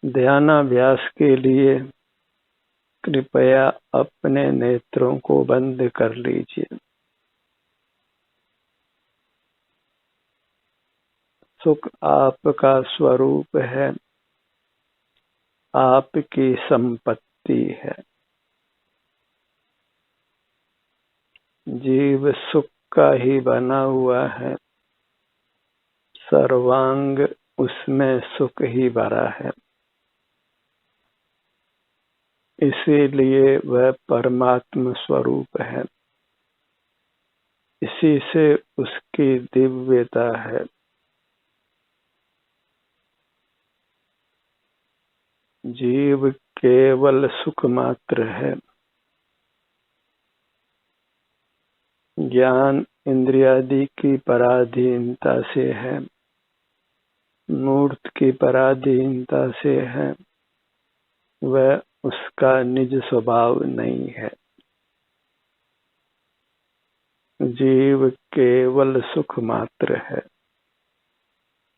ध्यानाभ्यास के लिए कृपया अपने नेत्रों को बंद कर लीजिए। सुख आपका स्वरूप है, आपकी संपत्ति है। जीव सुख का ही बना हुआ है, सर्वांग उसमें सुख ही भरा है। इसीलिए वह परमात्म स्वरूप है, इसी से उसकी दिव्यता है। जीव केवल सुख मात्र है। ज्ञान इंद्रियादि की पराधीनता से है, मूर्त की पराधीनता से है, वह उसका निज स्वभाव नहीं है। जीव केवल सुख मात्र है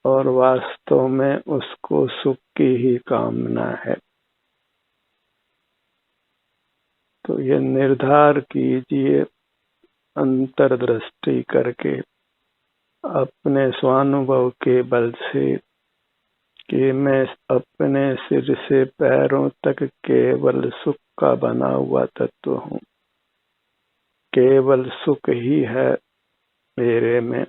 और वास्तव में उसको सुख की ही कामना है। तो ये निर्धार कीजिए अंतर्दृष्टि करके अपने स्वानुभव के बल से कि मैं अपने सिर से पैरों तक केवल सुख का बना हुआ तत्व हूँ। केवल सुख ही है मेरे में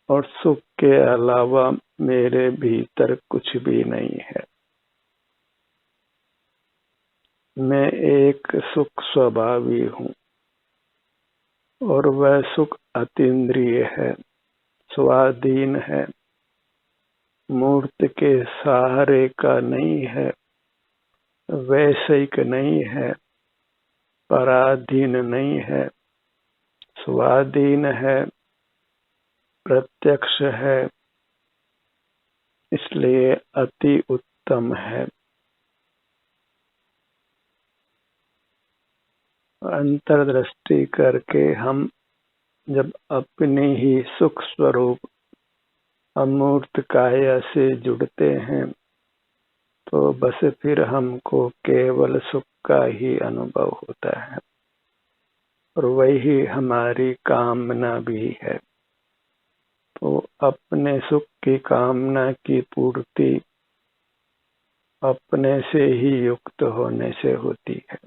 और सुख के अलावा मेरे भीतर कुछ भी नहीं है। मैं एक सुख स्वभावी हूँ और वह सुख अतीन्द्रिय है, स्वाधीन है, मूर्त के सहारे का नहीं है, वैषयिक नहीं है, पराधीन नहीं है, स्वाधीन है, प्रत्यक्ष है, इसलिए अति उत्तम है। अंतर्दृष्टि करके हम जब अपने ही सुख स्वरूप अमूर्त काया से जुड़ते हैं तो बस फिर हमको केवल सुख का ही अनुभव होता है और वही हमारी कामना भी है। तो अपने सुख की कामना की पूर्ति अपने से ही युक्त होने से होती है।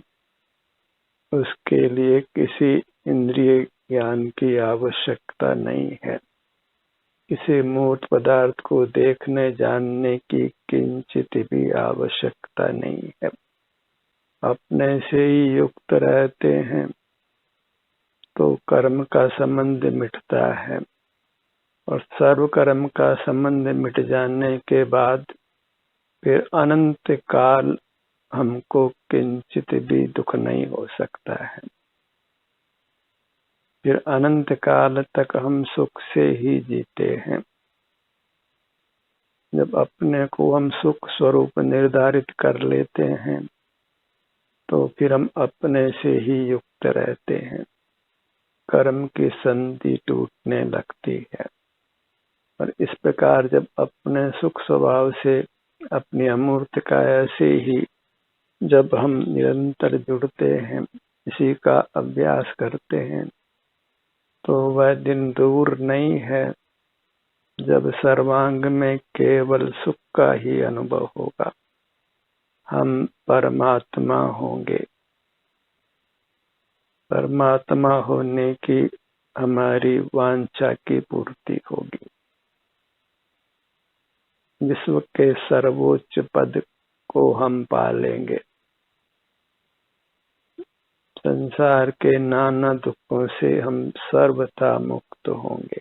उसके लिए किसी इंद्रिय ज्ञान की आवश्यकता नहीं है, किसी मूर्त पदार्थ को देखने जानने की किंचित भी आवश्यकता नहीं है। अपने से ही युक्त रहते हैं तो कर्म का संबंध मिटता है और सर्व कर्म का संबंध मिट जाने के बाद फिर अनंत काल हमको किंचित भी दुख नहीं हो सकता है। फिर अनंत काल तक हम सुख से ही जीते हैं। जब अपने को हम सुख स्वरूप निर्धारित कर लेते हैं तो फिर हम अपने से ही युक्त रहते हैं। कर्म की संधि टूटने लगती है और इस प्रकार जब अपने सुख स्वभाव से अपनी अमूर्त काया से ही जब हम निरंतर जुड़ते हैं, इसी का अभ्यास करते हैं, तो वह दिन दूर नहीं है जब सर्वांग में केवल सुख का ही अनुभव होगा। हम परमात्मा होंगे। परमात्मा होने की हमारी वांछा की पूर्ति होगी। विश्व के सर्वोच्च पद को हम पालेंगे। संसार के नाना दुखों से हम सर्वथा मुक्त होंगे।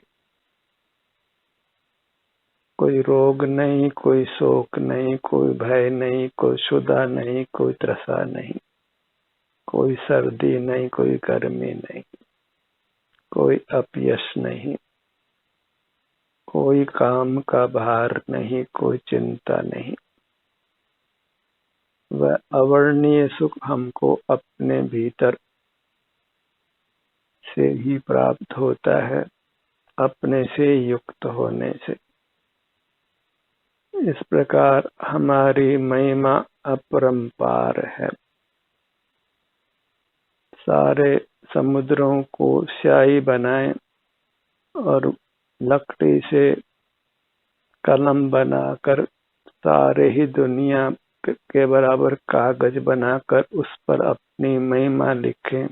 कोई रोग नहीं, कोई शोक नहीं, कोई भय नहीं, कोई क्षुधा नहीं, कोई त्रसा नहीं, कोई सर्दी नहीं, कोई गर्मी नहीं, कोई अपयश नहीं, कोई काम का भार नहीं, कोई चिंता नहीं। वह अवर्णीय सुख हमको अपने भीतर से ही प्राप्त होता है, अपने से युक्त होने से। इस प्रकार हमारी महिमा अपरंपार है। सारे समुद्रों को स्याही बनाएं और लकड़ी से कलम बनाकर सारे ही दुनिया के बराबर कागज बनाकर उस पर अपनी महिमा लिखें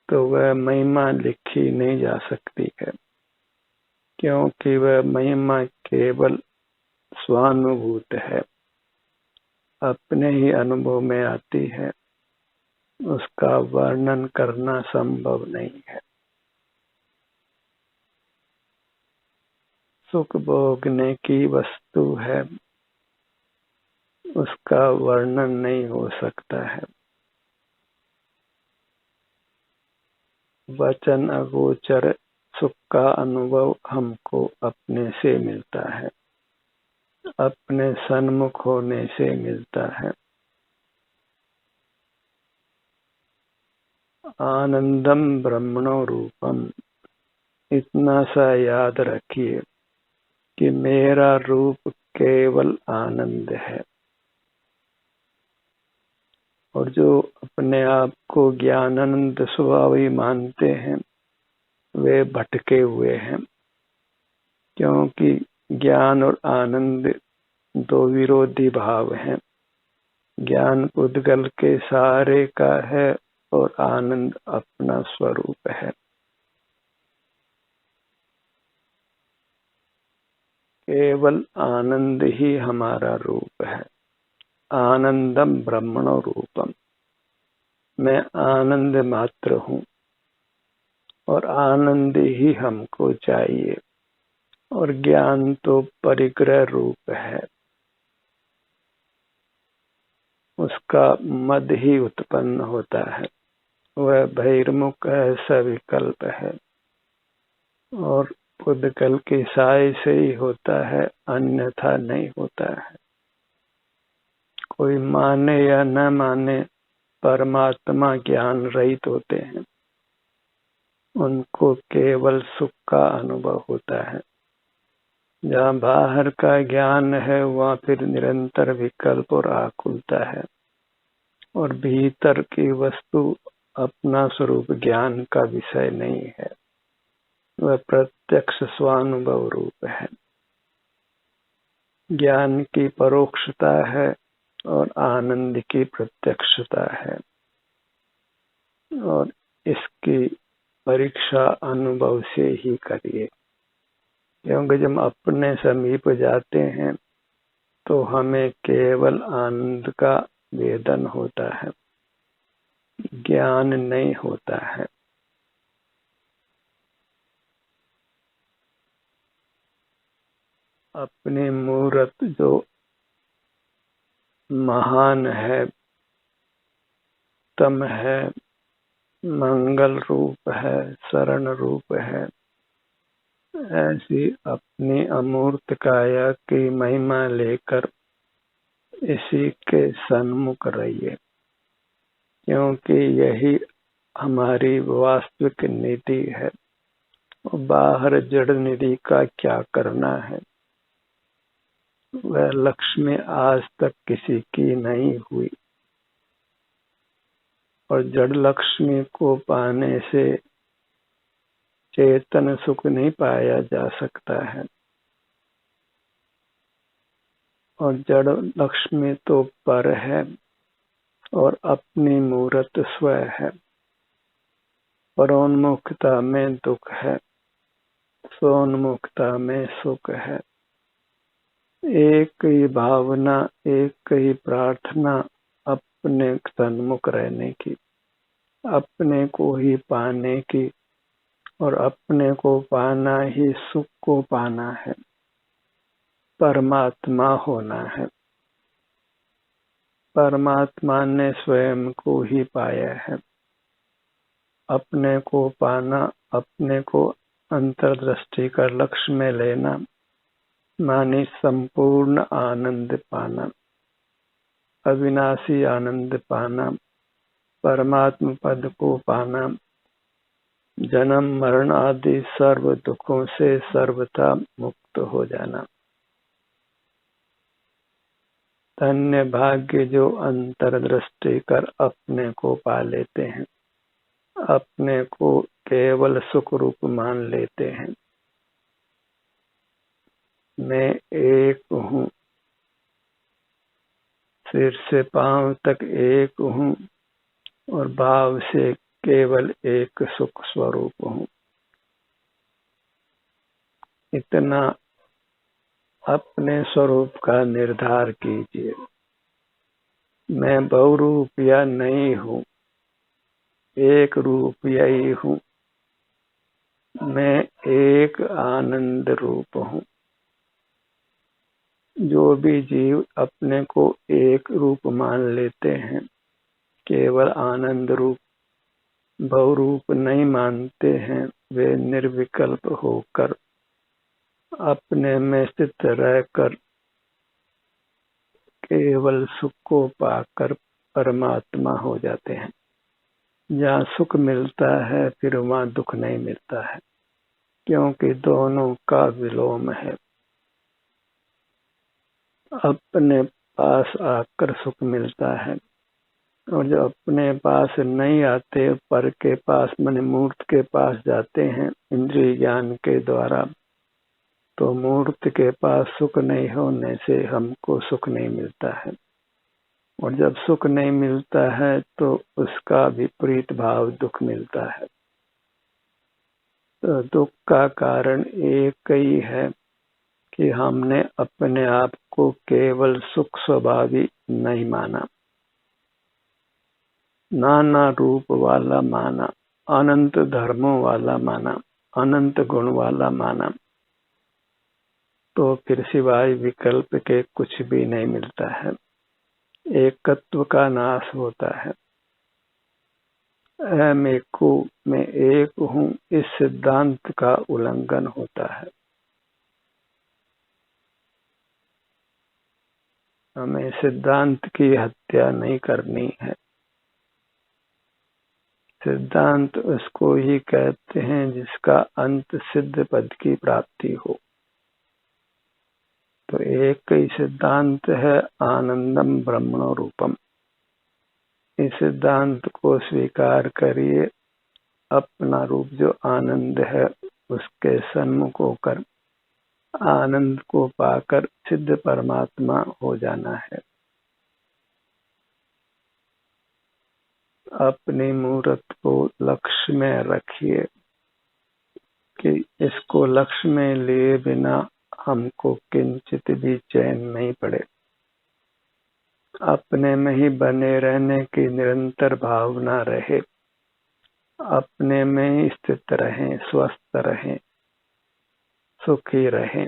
तो वह महिमा लिखी नहीं जा सकती है, क्योंकि वह महिमा केवल स्वानुभूत है, अपने ही अनुभव में आती है, उसका वर्णन करना संभव नहीं है। सुख भोगने की वस्तु है, उसका वर्णन नहीं हो सकता है। वचन अगोचर सुख का अनुभव हमको अपने से मिलता है, अपने सन्मुख होने से मिलता है। आनंदम ब्रह्मणो रूपम, इतना सा याद रखिए कि मेरा रूप केवल आनंद है। और जो अपने आप को ज्ञानानंद स्वभावी मानते हैं वे भटके हुए हैं, क्योंकि ज्ञान और आनंद दो विरोधी भाव हैं। ज्ञान पुद्गल के सहारे का है और आनंद अपना स्वरूप है। केवल आनंद ही हमारा रूप है। आनंदम ब्रह्मणो रूपम, मैं आनंद मात्र हूँ और आनंद ही हमको चाहिए। और ज्ञान तो परिग्रह रूप है, उसका मद ही उत्पन्न होता है, वह बहिर्मुख है, सविकल्प है और पुद्गल के साय से ही होता है, अन्यथा नहीं होता है। कोई माने या न माने, परमात्मा ज्ञान रहित होते हैं, उनको केवल सुख का अनुभव होता है। जहाँ बाहर का ज्ञान है वहाँ फिर निरंतर विकल्प और आकुलता है, और भीतर की वस्तु अपना स्वरूप ज्ञान का विषय नहीं है, वह प्रत्यक्ष स्वानुभव रूप है। ज्ञान की परोक्षता है और आनंद की प्रत्यक्षता है, और इसकी परीक्षा अनुभव से ही करिए। क्योंकि जब अपने समीप जाते हैं तो हमें केवल आनंद का वेदन होता है, ज्ञान नहीं होता है। अपनी मूर्त जो महान है, तम है, मंगल रूप है, शरण रूप है, ऐसी अपनी अमूर्त काया की महिमा लेकर इसी के सन्मुख रहिए, क्योंकि यही हमारी वास्तविक निधि है। बाहर जड़ निधि का क्या करना है, वह लक्ष्मी आज तक किसी की नहीं हुई, और जड़ लक्ष्मी को पाने से चेतन सुख नहीं पाया जा सकता है। और जड़ लक्ष्मी तो पर है और अपनी मूर्त स्वयं है। परोन्मुखता में दुख है, स्वोन्मुखता में सुख है। एक ही भावना, एक ही प्रार्थना अपने सन्मुख रहने की, अपने को ही पाने की, और अपने को पाना ही सुख को पाना है, परमात्मा होना है। परमात्मा ने स्वयं को ही पाया है। अपने को पाना, अपने को अंतर्दृष्टि कर लक्ष्य में लेना, मानी संपूर्ण आनंद पाना, अविनाशी आनंद पाना, परमात्म पद को पाना, जन्म मरण आदि सर्व दुखों से सर्वथा मुक्त हो जाना। धन्य भाग्य जो अंतर्दृष्टि कर अपने को पा लेते हैं, अपने को केवल सुख रूप मान लेते हैं। मैं एक हूँ, सिर से पांव तक एक हूँ और भाव से केवल एक सुख स्वरूप हूँ। इतना अपने स्वरूप का निर्धार कीजिए। मैं बहुरूप या नहीं हूँ, एक रूप यही हूँ। मैं एक आनंद रूप हूँ। जो भी जीव अपने को एक रूप मान लेते हैं, केवल आनंद रूप, बहुरूप नहीं मानते हैं, वे निर्विकल्प होकर अपने में स्थित रहकर केवल सुख को पाकर परमात्मा हो जाते हैं। जहाँ सुख मिलता है फिर वहाँ दुख नहीं मिलता है, क्योंकि दोनों का विलोम है। अपने पास आकर सुख मिलता है, और जो अपने पास नहीं आते, पर के पास माने मूर्त के पास जाते हैं इंद्रिय ज्ञान के द्वारा, तो मूर्त के पास सुख नहीं होने से हमको सुख नहीं मिलता है। और जब सुख नहीं मिलता है तो उसका विपरीत भाव दुख मिलता है। तो दुख का कारण एक ही है कि हमने अपने आप को केवल सुख स्वभावी नहीं माना, नाना रूप वाला माना, अनंत धर्मों वाला माना, अनंत गुण वाला माना, तो फिर सिवाय विकल्प के कुछ भी नहीं मिलता है। एकत्व का नाश होता है। अहम एको में एक हूँ, इस सिद्धांत का उल्लंघन होता है। हमें सिद्धांत की हत्या नहीं करनी है। सिद्धांत उसको ही कहते हैं जिसका अंत सिद्ध पद की प्राप्ति हो। तो एक ही सिद्धांत है, आनंदम ब्रह्मणो रूपम। इस सिद्धांत को स्वीकार करिए। अपना रूप जो आनंद है उसके सन्मुख होकर आनंद को पाकर सिद्ध परमात्मा हो जाना है। अपनी मूर्त को लक्ष्य में रखिए कि इसको लक्ष्य में लिए बिना हमको किंचित भी चैन नहीं पड़े। अपने में ही बने रहने की निरंतर भावना रहे, अपने में ही स्थित रहें, स्वस्थ रहें, सुखी रहें।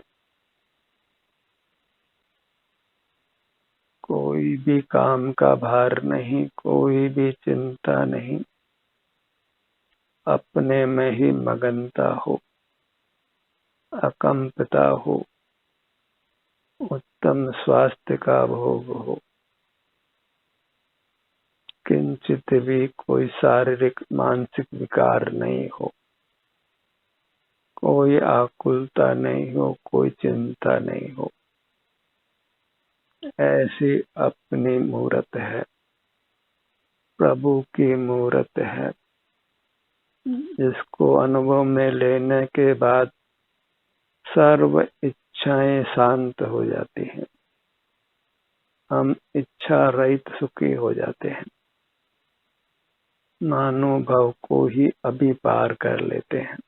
कोई भी काम का भार नहीं, कोई भी चिंता नहीं, अपने में ही मगनता हो, अकंपता हो, उत्तम स्वास्थ्य का भोग हो, किंचित भी कोई शारीरिक मानसिक विकार नहीं हो, कोई आकुलता नहीं हो, कोई चिंता नहीं हो। ऐसी अपनी मूर्त है, प्रभु की मूर्त है, जिसको अनुभव में लेने के बाद सर्व इच्छाएं शांत हो जाती हैं। हम इच्छा रहित सुखी हो जाते हैं, मानो भव को ही अभी पार कर लेते हैं।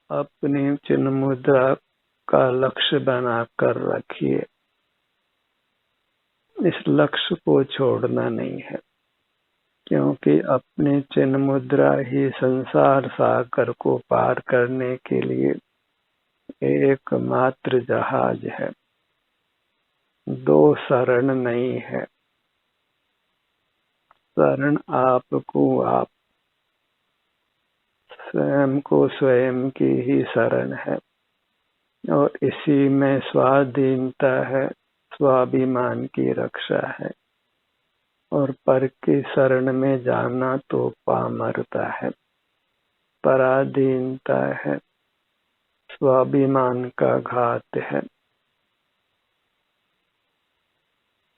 अपनी चिन्ह मुद्रा का लक्ष्य बनाकर रखिए। इस लक्ष्य को छोड़ना नहीं है, क्योंकि अपनी चिन्ह मुद्रा ही संसार सागर को पार करने के लिए एकमात्र जहाज है। दो शरण नहीं है। शरण आपको आप, स्वयं को स्वयं की ही शरण है, और इसी में स्वाधीनता है, स्वाभिमान की रक्षा है। और पर की शरण में जाना तो पामरता है, पराधीनता है, स्वाभिमान का घात है।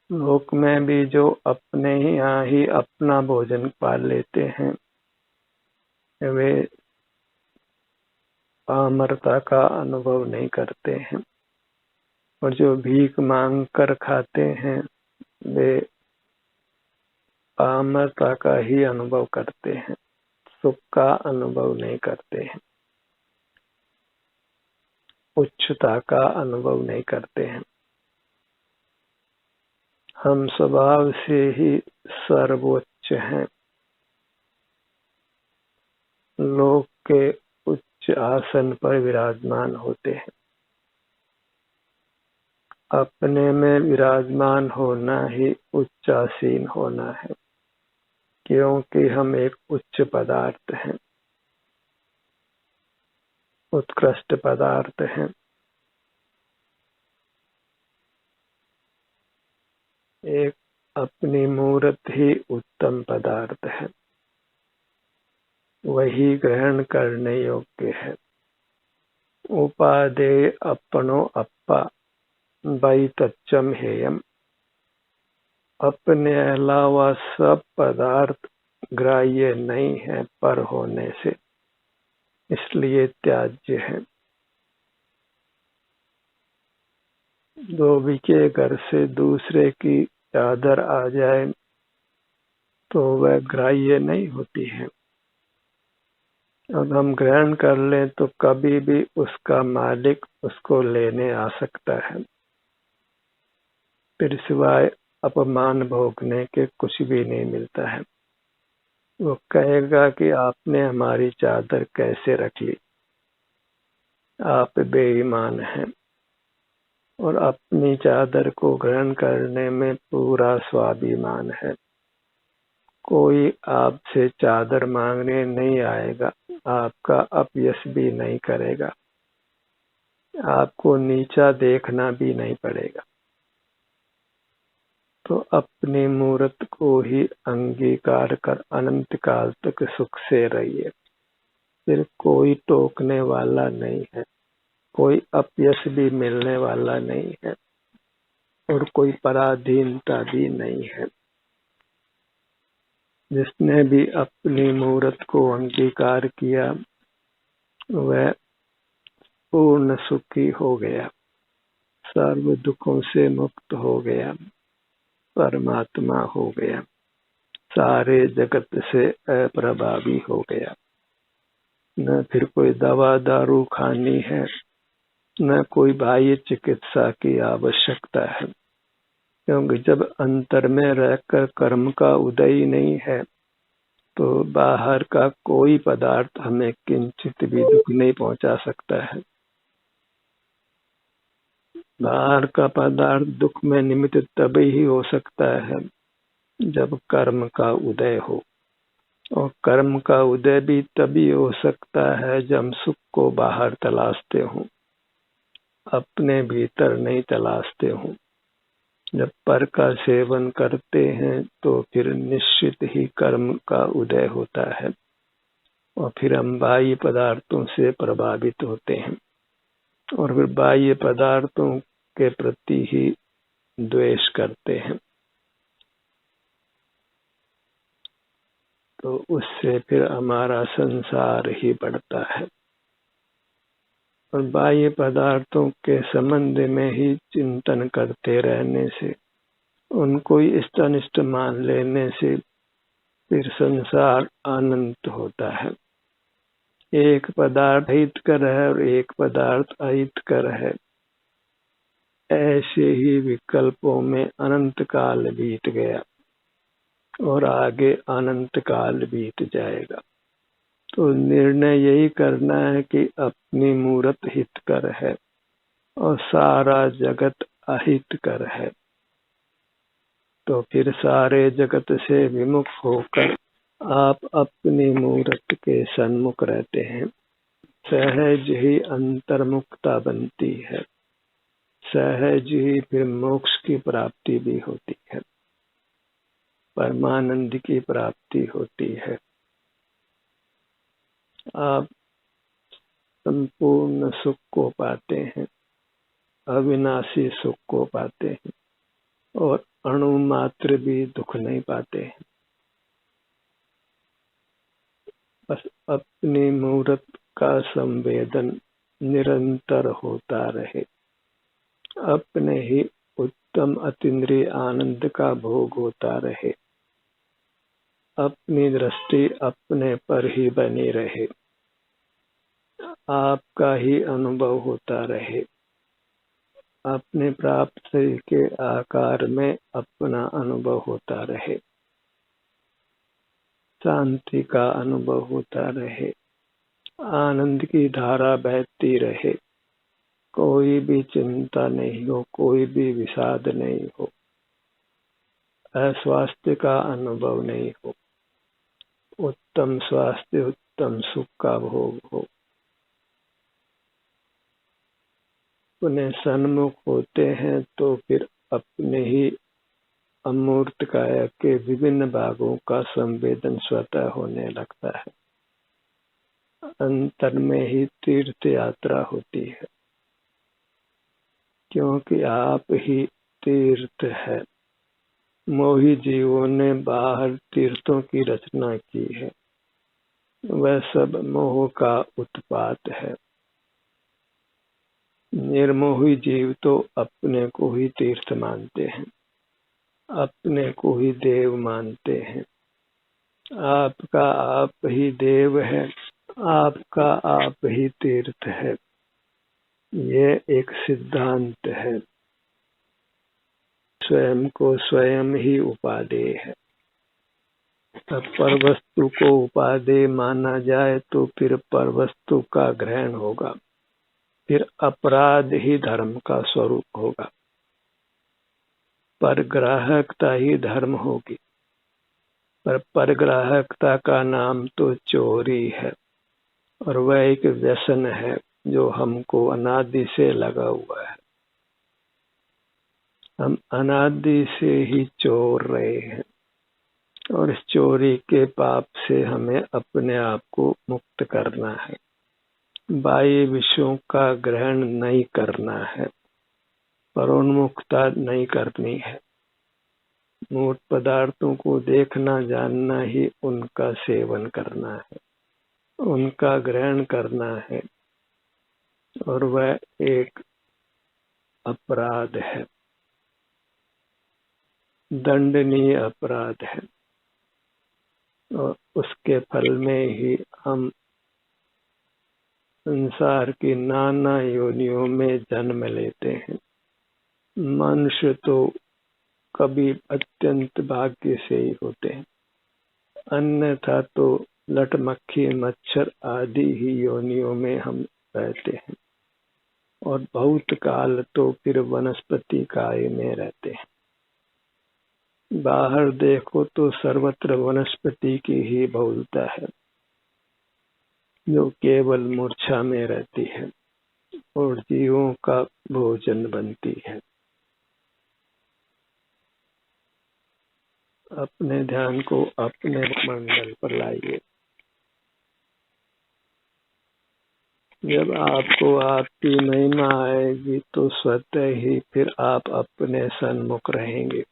लोक में भी जो अपने यहाँ ही अपना भोजन पा लेते हैं वे अमरता का अनुभव नहीं करते हैं, और जो भीख मांग कर खाते हैं वे अमरता का ही अनुभव करते हैं, सुख का अनुभव नहीं करते हैं, उच्चता का अनुभव नहीं करते हैं। हम स्वभाव से ही सर्वोच्च हैं। लोक के उच्च आसन पर विराजमान होते हैं। अपने में विराजमान होना ही उच्चासीन होना है, क्योंकि हम एक उच्च पदार्थ हैं, उत्कृष्ट पदार्थ हैं। एक अपनी मूर्त ही उत्तम पदार्थ है, वही ग्रहण करने योग्य है। उपादेय अपनो अप्पा वै तच्चम हेयम। अपने अलावा सब पदार्थ ग्राह्य नहीं है पर होने से, इसलिए त्याज्य है। धोबी के घर से दूसरे की चादर आ जाए तो वह ग्राह्य नहीं होती है। अब हम ग्रहण कर लें तो कभी भी उसका मालिक उसको लेने आ सकता है, फिर सिवाय अपमान भोगने के कुछ भी नहीं मिलता है। वो कहेगा कि आपने हमारी चादर कैसे रख ली, आप बेईमान हैं। और अपनी चादर को ग्रहण करने में पूरा स्वाभिमान है। कोई आपसे चादर मांगने नहीं आएगा, आपका अपयश भी नहीं करेगा, आपको नीचा देखना भी नहीं पड़ेगा। तो अपनी मूर्त को ही अंगीकार कर अनंत काल तक सुख से रहिए। फिर कोई टोकने वाला नहीं है, कोई अपयश भी मिलने वाला नहीं है, और कोई पराधीनता भी नहीं है। जिसने भी अपनी मूर्त को अंगीकार किया वह पूर्ण सुखी हो गया, सर्व दुखों से मुक्त हो गया, परमात्मा हो गया, सारे जगत से अप्रभावी हो गया। न फिर कोई दवा दारू खानी है, न कोई बाह्य चिकित्सा की आवश्यकता है, क्योंकि जब अंतर में रहकर कर्म का उदय ही नहीं है तो बाहर का कोई पदार्थ हमें किंचित भी दुख नहीं पहुंचा सकता है। बाहर का पदार्थ दुख में निमित्त तभी ही हो सकता है जब कर्म का उदय हो, और कर्म का उदय भी तभी हो सकता है जब हम सुख को बाहर तलाशते हो, अपने भीतर नहीं तलाशते हो। जब पर का सेवन करते हैं तो फिर निश्चित ही कर्म का उदय होता है, और फिर हम बाह्य पदार्थों से प्रभावित होते हैं, और फिर बाह्य पदार्थों के प्रति ही द्वेष करते हैं। तो उससे फिर हमारा संसार ही बढ़ता है, और बाह्य पदार्थों के संबंध में ही चिंतन करते रहने से, उनको ही इष्टनिष्ट मान लेने से फिर संसार अनंत होता है। एक पदार्थ हितकर है और एक पदार्थ अहितकर है, ऐसे ही विकल्पों में अनंत काल बीत गया और आगे अनंत काल बीत जाएगा। तो निर्णय यही करना है कि अपनी मूर्त हितकर है और सारा जगत अहितकर है। तो फिर सारे जगत से विमुख होकर आप अपनी मूर्त के सन्मुख रहते हैं। सहज ही अंतर्मुक्ता बनती है, सहज ही फिर मोक्ष की प्राप्ति भी होती है, परमानंद की प्राप्ति होती है। आप संपूर्ण सुख को पाते हैं, अविनाशी सुख को पाते हैं और अणु मात्र भी दुख नहीं पाते हैं। बस अपनी मूर्त का संवेदन निरंतर होता रहे, अपने ही उत्तम अतीन्द्रिय आनंद का भोग होता रहे, अपनी दृष्टि अपने पर ही बनी रहे, आपका ही अनुभव होता रहे, अपने प्राप्ति के आकार में अपना अनुभव होता रहे, शांति का अनुभव होता रहे, आनंद की धारा बहती रहे, कोई भी चिंता नहीं हो, कोई भी विषाद नहीं हो, अस्वास्थ्य का अनुभव नहीं हो, उत्तम स्वास्थ्य उत्तम सुख का भोग हो। अपने सन्मुख होते हैं तो फिर अपने ही अमूर्त काया के विभिन्न भागों का संवेदन स्वतः होने लगता है। अंतर में ही तीर्थ यात्रा होती है, क्योंकि आप ही तीर्थ है। मोही जीवों ने बाहर तीर्थों की रचना की है, वह सब मोह का उत्पात है। निर्मोही जीव तो अपने को ही तीर्थ मानते हैं, अपने को ही देव मानते हैं। आपका आप ही देव है, आपका आप ही तीर्थ है, ये एक सिद्धांत है। स्वयं को स्वयं ही उपादेय है। तब पर वस्तु को उपादेय माना जाए तो फिर पर वस्तु का ग्रहण होगा, फिर अपराध ही धर्म का स्वरूप होगा, परग्राहकता ही धर्म होगी। पर परग्राहकता का नाम तो चोरी है और वह एक व्यसन है जो हमको अनादि से लगा हुआ है। हम अनादि से ही चोर रहे हैं और इस चोरी के पाप से हमें अपने आप को मुक्त करना है। बाह्य विषयों का ग्रहण नहीं करना है, परोन्मुखता नहीं करनी है। मूर्त पदार्थों को देखना जानना ही उनका सेवन करना है, उनका ग्रहण करना है, और वह एक अपराध है, दंडनीय अपराध है। और उसके फल में ही हम संसार की नाना योनियों में जन्म लेते हैं। मनुष्य तो कभी अत्यंत भाग्य से ही होते हैं, अन्यथा तो लट मक्खी मच्छर आदि ही योनियों में हम रहते हैं और बहुत काल तो फिर वनस्पति काय में रहते हैं। बाहर देखो तो सर्वत्र वनस्पति की ही बहुलता है, जो केवल मूर्छा में रहती है और जीवों का भोजन बनती है। अपने ध्यान को अपने मंडल पर लाइए। जब आपको आपकी महिमा आएगी तो स्वतः ही फिर आप अपने सन्मुख रहेंगे,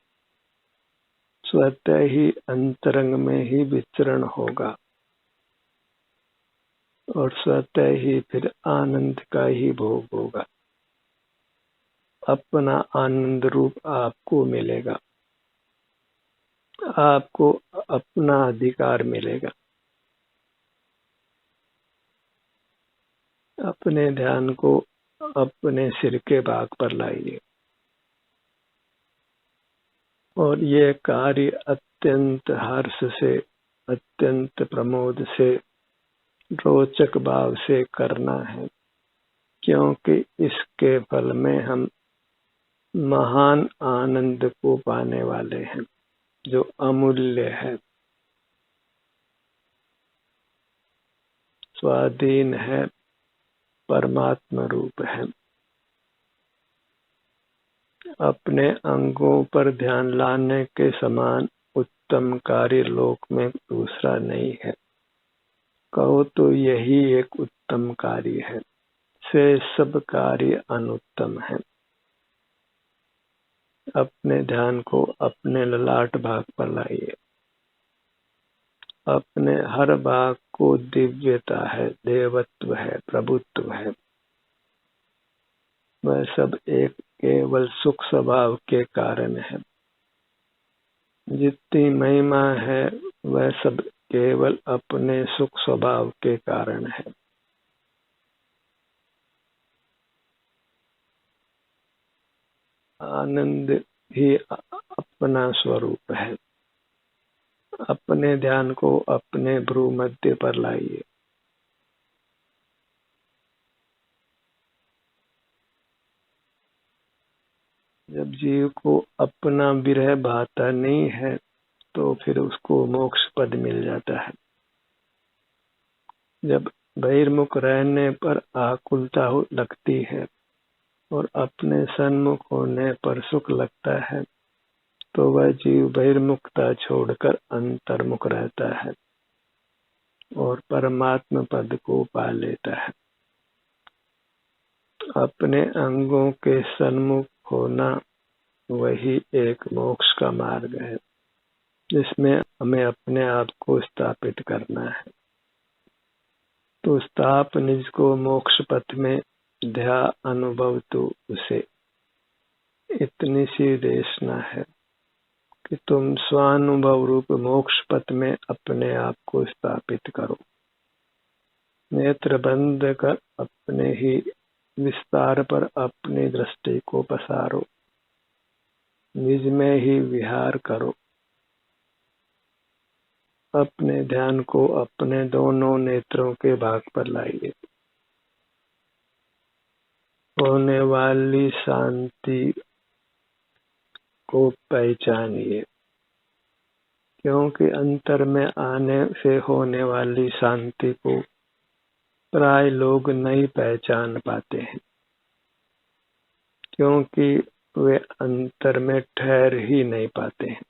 स्वतः ही अंतरंग में ही विचरण होगा और स्वतः ही फिर आनंद का ही भोग होगा। अपना आनंद रूप आपको मिलेगा, आपको अपना अधिकार मिलेगा। अपने ध्यान को अपने सिर के भाग पर लाइए और ये कार्य अत्यंत हर्ष से, अत्यंत प्रमोद से, रोचक भाव से करना है, क्योंकि इसके फल में हम महान आनंद को पाने वाले हैं, जो अमूल्य है, स्वाधीन है, परमात्मा रूप है। अपने अंगों पर ध्यान लाने के समान उत्तम कार्य लोक में दूसरा नहीं है। कहो तो यही एक उत्तम कार्य है, से सब कार्य अनुत्तम है। अपने ध्यान को अपने ललाट भाग पर लाइए। अपने हर भाग को दिव्यता है, देवत्व है, प्रभुत्व है। वह सब एक केवल सुख स्वभाव के कारण है। जितनी महिमा है वह सब केवल अपने सुख स्वभाव के कारण है। आनंद ही अपना स्वरूप है। अपने ध्यान को अपने भ्रू मध्य पर लाइए। जब जीव को अपना विरह भाता नहीं है तो फिर उसको मोक्ष पद मिल जाता है। जब बहिर्मुख रहने पर आकुलता लगती है और अपने सन्मुख होने पर सुख लगता है तो वह जीव बहिर्मुखता छोड़कर अंतर्मुख रहता है और परमात्मा पद को पा लेता है। अपने अंगों के सन्मुख होना वही एक मोक्ष का मार्ग है, जिसमें हमें अपने आप को स्थापित करना है। तो स्थाप निज को मोक्ष पथ में ध्या अनुभव तो उसे। इतनी सी देशना है कि तुम स्वानुभव रूप मोक्ष पथ में अपने आप को स्थापित करो। नेत्र बंद कर अपने ही विस्तार पर अपनी दृष्टि को पसारो। निज में ही विहार करो। अपने ध्यान को अपने दोनों नेत्रों के भाग पर लाइए। होने वाली शांति को पहचानिए, क्योंकि अंतर में आने से होने वाली शांति को प्राय लोग नहीं पहचान पाते हैं, क्योंकि वे अंतर में ठहर ही नहीं पाते हैं।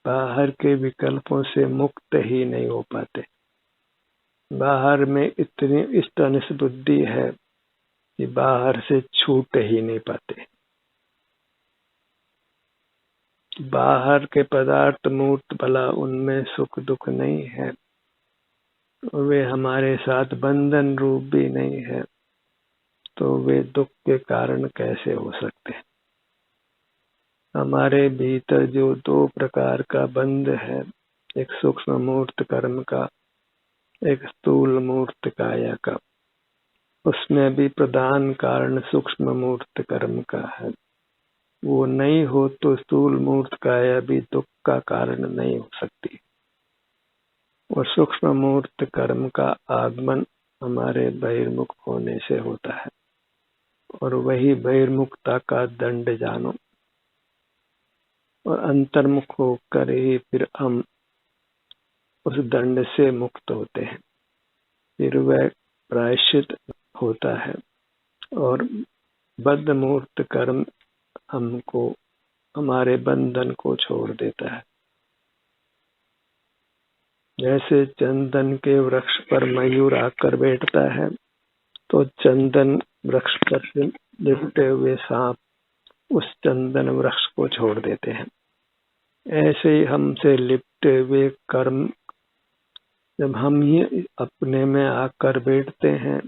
बाहर के विकल्पों से मुक्त ही नहीं हो पाते। बाहर में इतनी इष्टनिष्ठ बुद्धि है कि बाहर से छूट ही नहीं पाते। बाहर के पदार्थ मूर्त भला उनमें सुख दुख नहीं है, वे हमारे साथ बंधन रूप भी नहीं है, तो वे दुख के कारण कैसे हो सकते हैं। हमारे भीतर जो दो प्रकार का बंध है, एक सूक्ष्म मूर्त कर्म का, एक स्थूल मूर्त काया का, उसमें भी प्रधान कारण सूक्ष्म मूर्त कर्म का है। वो नहीं हो तो स्थूल मूर्त काया भी दुख का कारण नहीं हो सकती। और सूक्ष्म मूर्त कर्म का आगमन हमारे बहिर्मुख होने से होता है, और वही बहिर्मुखता का दंड जानो। और अंतर्मुख होकर ही फिर हम उस दंड से मुक्त होते हैं। फिर वह प्रायश्चित होता है और बद्ध मूर्त कर्म हमको हमारे बंधन को छोड़ देता है। जैसे चंदन के वृक्ष पर मयूर आकर बैठता है तो चंदन वृक्ष पर से लिपटे हुए सांप उस चंदन वृक्ष को छोड़ देते हैं। ऐसे ही हमसे लिपटे हुए कर्म जब हम ही अपने में आकर बैठते हैं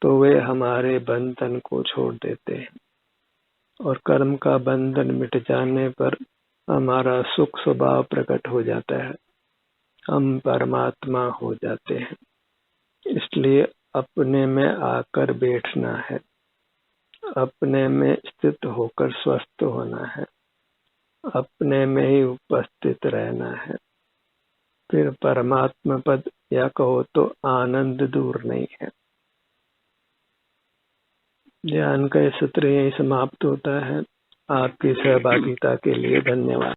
तो वे हमारे बंधन को छोड़ देते हैं, और कर्म का बंधन मिट जाने पर हमारा सुख स्वभाव प्रकट हो जाता है। हम परमात्मा हो जाते हैं। इसलिए अपने में आकर बैठना है, अपने में स्थित होकर स्वस्थ होना है, अपने में ही उपस्थित रहना है। फिर परमात्मा पद या कहो तो आनंद दूर नहीं है। ज्ञान का सत्र यही समाप्त होता है। आपकी सहभागिता के लिए धन्यवाद।